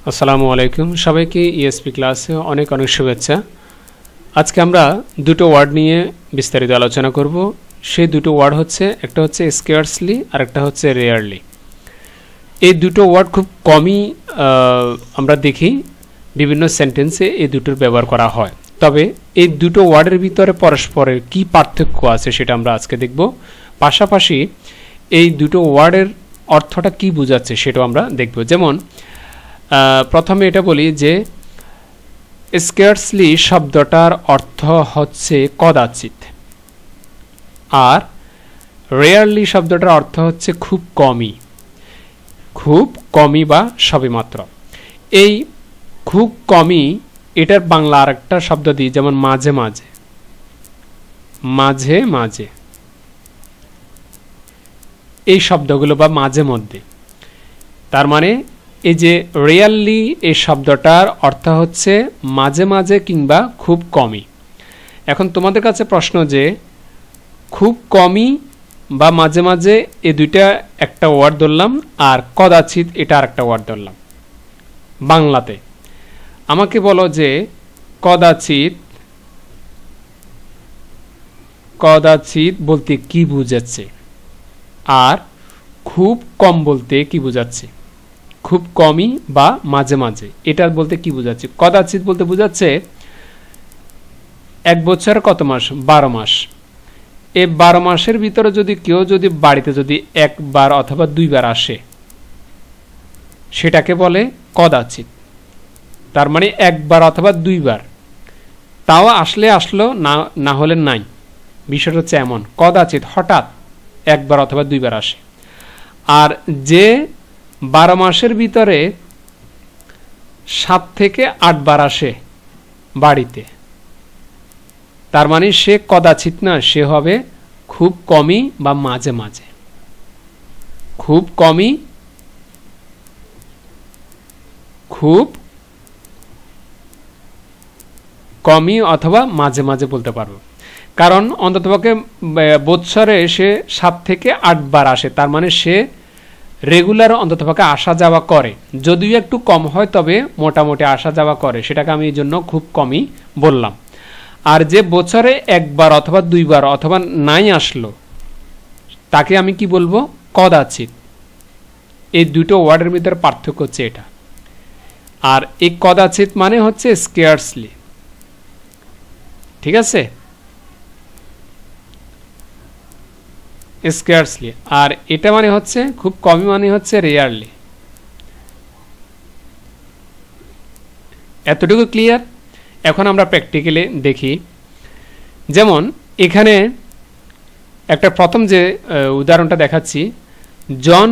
আসসালামু আলাইকুম সবাইকে ইএসপি ক্লাসে অনেক অনেক শুভেচ্ছা। আজকে আমরা দুটো ওয়ার্ড নিয়ে বিস্তারিত আলোচনা করব। সেই দুটো ওয়ার্ড হচ্ছে একটা হচ্ছে স্কেয়ার্সলি আর একটা হচ্ছে রেয়ারলি। এই দুটো ওয়ার্ড খুব কমই আমরা দেখি বিভিন্ন সেন্টেন্সে এই দুটোর ব্যবহার করা হয়। তবে এই দুটো ওয়ার্ডের ভিতরে পরস্পরের কি পার্থক্য আছে সেটা আমরা আজকে দেখব। পাশাপাশি এই দুটো ওয়ার্ডের অর্থটা কি বোঝাচ্ছে সেটাও আমরা দেখব। যেমন প্রথমে এটা বলি যে স্কেয়ার্সলি শব্দটার অর্থ হচ্ছে কদাচিৎ, আর রেয়ারলি শব্দটার অর্থ হচ্ছে খুব কমই বা সবেমাত্র। এই খুব কমই এটার বাংলা আরেকটা শব্দ দিই, যেমন মাঝে মাঝে, মাঝে মাঝে এই শব্দগুলো বা মাঝে মধ্যে। তার মানে এই যে রিয়ালি এই শব্দটার অর্থ হচ্ছে মাঝে মাঝে কিংবা খুব কমই। এখন তোমাদের কাছে প্রশ্ন যে খুব কমই বা মাঝে মাঝে এই দুইটা একটা ওয়ার্ড ধরলাম, আর কদাচিৎ এটা আরেকটা ওয়ার্ড ধরলাম বাংলাতে। আমাকে বলো যে কদাচিৎ বলতে কি বোঝাচ্ছে, আর খুব কম বলতে কি বোঝাচ্ছে। খুব কমই বা মাঝে মাঝে এটা বলতে কি বোঝাচ্ছে। কদাচিৎ বলতে বোঝাচ্ছে এক বছর কত মাস, 12 মাস। এই 12 মাসের ভিতরে যদি কেউ যদি বাড়িতে যদি একবার অথবা দুইবার আসে সেটাকে বলে কদাচিৎ। তার মানে একবার অথবা দুইবার, তাও আসলে আসলো, না হলে নাই। বিষয়টা হচ্ছে এমন, কদাচিৎ হঠাৎ একবার অথবা দুইবার আসে। আর যে 12 মাসের ভিতরে 7 থেকে 8 বার আসে বাড়িতে, তার মানে সে কদাচিৎ না, সে হবে খুব কমই বা মাঝে মাঝে। খুব কমই, খুব কমই অথবা মাঝে মাঝে বলতে পারবো। কারণ অন্ততপক্ষে বৎসরে সে 7 থেকে 8 বার আসে, তার মানে সে রেগুলার অন্ততপক্ষে আসা যাওয়া করে। যদিও একটু কম হয় তবে মোটামুটি আসা যাওয়া করে, সেটাকে আমি এই জন্য খুব কমই বললাম। আর যে বছরে একবার অথবা দুইবার অথবা নাই আসলো তাকে আমি কি বলবো, কদাচিৎ। এই দুটো ওয়ার্ডের ভিতরে পার্থক্য হচ্ছে এটা। আর এই কদাচিৎ মানে হচ্ছে স্কেয়ার্সলি, ঠিক আছে, স্কেয়ার্সলি। আর এটা মানে হচ্ছে খুব কমই, মানে হচ্ছে রেয়ারলি। এতটুকু ক্লিয়ার? এখন আমরা প্র্যাকটিক্যালি দেখি। যেমন এখানে একটা প্রথম যে উদাহরণটা দেখাচ্ছি, জন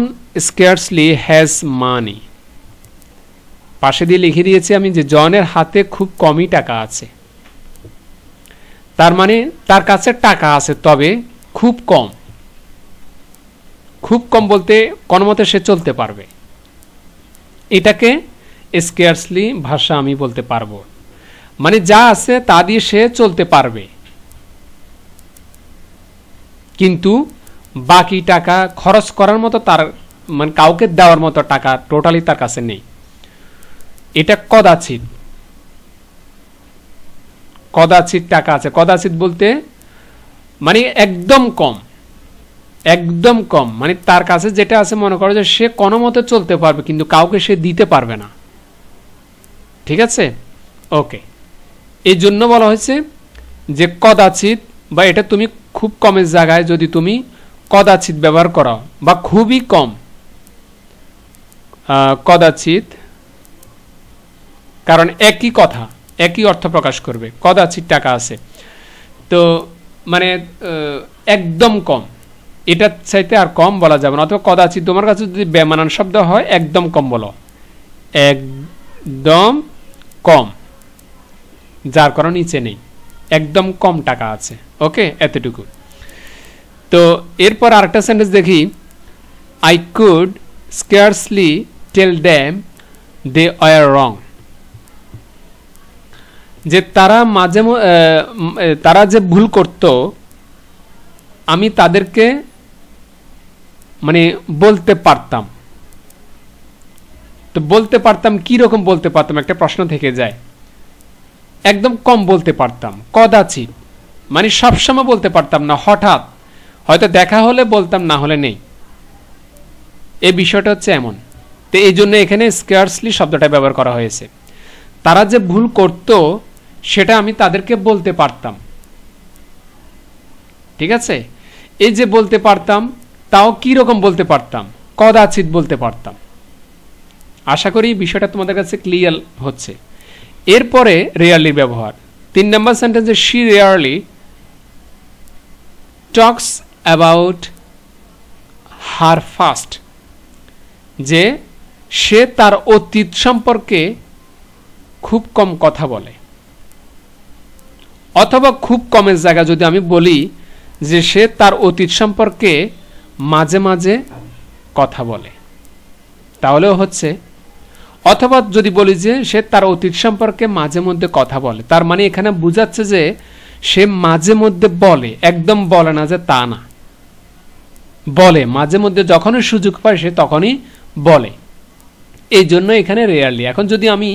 স্কেয়ার্সলি হ্যাজ মানি। পাশে দিয়ে লিখে দিয়েছি আমি যে জনের হাতে খুব কমই টাকা আছে। তার মানে তার কাছে টাকা আছে তবে খুব কম। খুব কম বলতে কোন মতে সে চলতে পারবে, এটাকে স্কেয়ার্সলি ভাষা আমি বলতে পারবো। মানে যা আছে তা দিয়ে সে চলতে পারবে, কিন্তু বাকি টাকা খরচ করার মতো তার, মানে কাউকে দেওয়ার মতো টাকা টোটালি তার কাছে নেই। এটা কদাচিৎ। কদাচিৎ টাকা আছে। কদাচিৎ বলতে মানে একদম কম, একদম কম। মানে তার কাছে যেটা আছে মনে করো যে সে কোনো মতে চলতে পারবে, কিন্তু কাউকে সে দিতে পারবে না। ঠিক আছে, ওকে। এই জন্য বলা হয়েছে যে কদাচিৎ, বা এটা তুমি খুব কমের জায়গায় যদি তুমি কদাচিৎ ব্যবহার করো বা খুবই কম, কদাচিৎ, কারণ একই কথা একই অর্থ প্রকাশ করবে। কদাচিৎ টাকা আছে, তো মানে একদম কম, এটার চাইতে আর কম বলা যাবে না। অথবা কদাচিৎ তোমার কাছে যদি বেমানান শব্দ হয়, একদম কম বলো, একদম কম, যার কারণ নিচে নেই, একদম কম টাকা আছে। ওকে, এতটুকু। তো এরপর আরেকটা সেন্টেন্স দেখি, I could scarcely tell them they are wrong. যে তারা যে ভুল করত আমি তাদেরকে মানে বলতে পারতাম। তো বলতে পারতাম, কি রকম বলতে পারতাম, একটা প্রশ্ন থেকে যায়। একদম কম বলতে পারতাম, কদাচিৎ, মানে সবসময় বলতে পারতাম না, হঠাৎ হয়তো দেখা হলে বলতাম, না হলে নেই। এই বিষয়টা হচ্ছে এমন। তো এই জন্য এখানে স্কার্সলি শব্দটা ব্যবহার করা হয়েছে। তারা যে ভুল করত সেটা আমি তাদেরকে বলতে পারতাম, ঠিক আছে। এই যে বলতে পারতাম, তাও কি রকম বলতে পারতাম, কদাচিৎ বলতে পারতাম। আশা করি বিষয়টা তোমাদের কাছে ক্লিয়ার হচ্ছে। এরপরে রেয়ারলি ব্যবহার 3 নম্বর সেন্টেন্সে she rarely talks about her fast, যে সে তার অতীত সম্পর্কে খুব কম কথা বলে। অথবা খুব কমের জায়গা যদি আমি বলি যে সে তার অতীত সম্পর্কে মাঝে মাঝে কথা বলে, তাহলেও হচ্ছে। অথবা যদি বলি যে সে তার অতীত সম্পর্কে মাঝে মধ্যে কথা বলে, তার মানে এখানে বোঝাচ্ছে যে সে মাঝে মধ্যে বলে, একদম বলে না যে তা না, বলে মাঝে মধ্যে, যখনই সুযোগ পায় সে তখনই বলে। এই জন্য এখানে রেয়ারলি। এখন যদি আমি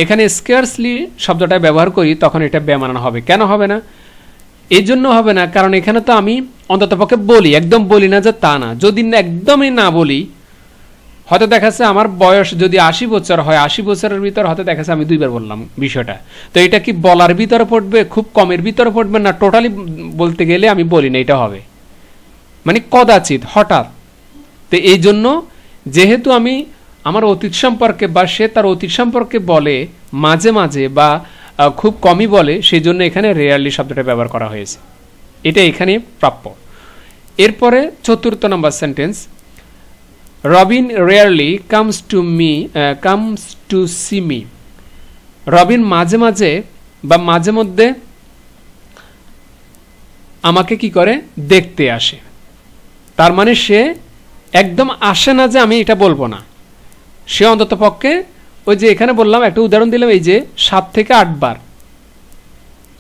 এখানে স্কার্সলি শব্দটা ব্যবহার করি তখন এটা বেমানান হবে। কেন হবে না? এই জন্য হবে না কারণ এখানে তো আমি অন্ততপক্ষে বলি, একদম বলি না যে তা না। যদি একদমই না বলি, হয়তো দেখাচ্ছে আমার বয়স যদি 80 বছর হয়, 80 বছরের ভিতর হয়তো দেখাচ্ছে আমি 2 বার বললাম বিষয়টা, তো এটা কি বলার ভিতরে পড়বে, খুব কমের ভিতরে পড়বে, না টোটালি বলতে গেলে আমি বলি না, এটা হবে মানে কদাচিৎ, হঠাৎ। তো এই জন্য যেহেতু আমি আমার অতীত সম্পর্কে বা সে তার অতীত সম্পর্কে বলে মাঝে মাঝে বা খুব কমই বলে, সেই জন্য এখানে রেয়ারলি শব্দটা ব্যবহার করা হয়েছে। এটা এখানে প্রাপ্য। এরপরে 4th number sentence, Robin rarely comes to see me. Robin মাঝে মাঝে বা মাঝে মধ্যে আমাকে কি করে, দেখতে আসে। তার মানে সে একদম আসে না যে আমি এটা বলবো না, সে অন্তত পক্ষে ওই যে এখানে বললাম, একটা উদাহরণ দিলাম, এই যে 7 থেকে 8 বার,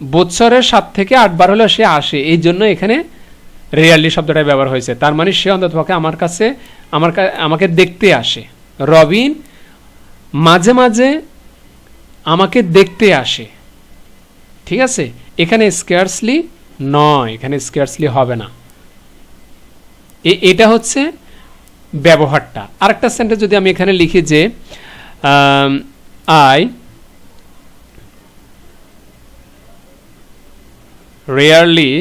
বৎসরের 7 থেকে 8 বার হলো সে আসে। এই জন্য এখানে রেয়ারলি শব্দটা ব্যবহার হয়েছে। তার মানে সে অন্তত পক্ষে আমার কাছে আমাকে দেখতে আসে। রবিন মাঝে মাঝে আমাকে দেখতে আসে, ঠিক আছে। এখানে স্কার্সলি নয়, এখানে স্কার্সলি হবে না। এটা হচ্ছে ব্যবহারটা। আরেকটা সেন্টেন্স যদি আমি এখানে লিখি যে I rarely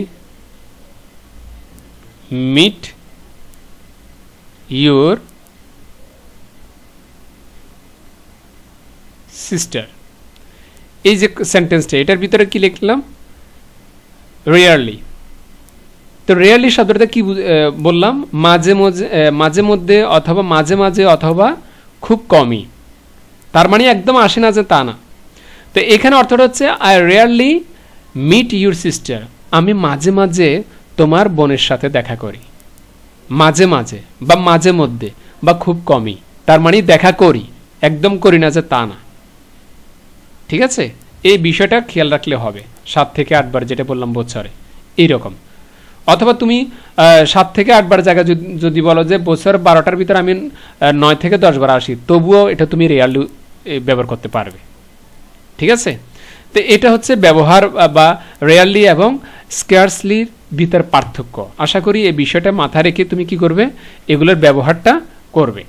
meet your sister. এই যে সেন্টেন্সটা, এটার ভিতরে কি লিখলাম, রেয়ারলি। তো রেয়ারলি শব্দটা কি বললাম, মাঝে মধ্যে অথবা মাঝে মাঝে অথবা খুব কমই। তার মানে একদম আসে না যে তা না। তো এখানে অর্থটা হচ্ছে I rarely meet your sister, আমি মাঝে মাঝে তোমার বোনের সাথে দেখা করি, মাঝে মাঝে বা মাঝে মধ্যে বা খুব কমই। তার মানে দেখা করি, একদম করি না যে তা না, ঠিক আছে। এই বিষয়টা খেয়াল রাখলে হবে। 7 থেকে 8 বার যেটা বললাম বছরে, এইরকম। অথবা তুমি 7 থেকে 8 বার জায়গা যদি বলো যে বছর 12টার ভিতরে আমি 9 থেকে 10 বার আসি, তবুও এটা তুমি রেয়ারলি ব্যবহার করতে পারবে, ঠিক আছে। তো এটা হচ্ছে ব্যবহার বা রেয়ারলি এবং স্কার্সলির ভিতর পার্থক্য। আশা করি এই বিষয়টা মাথায় রেখে তুমি কি করবে, এগুলোর ব্যবহারটা করবে।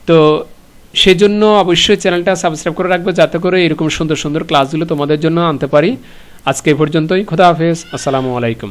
তো সেজন্য অবশ্যই চ্যানেলটা সাবস্ক্রাইব করে রাখবে, যাতে করে এরকম সুন্দর সুন্দর ক্লাসগুলো তোমাদের জন্য আনতে পারি। আজকে এই পর্যন্তই। খোদা হাফেজ, আসসালামু আলাইকুম।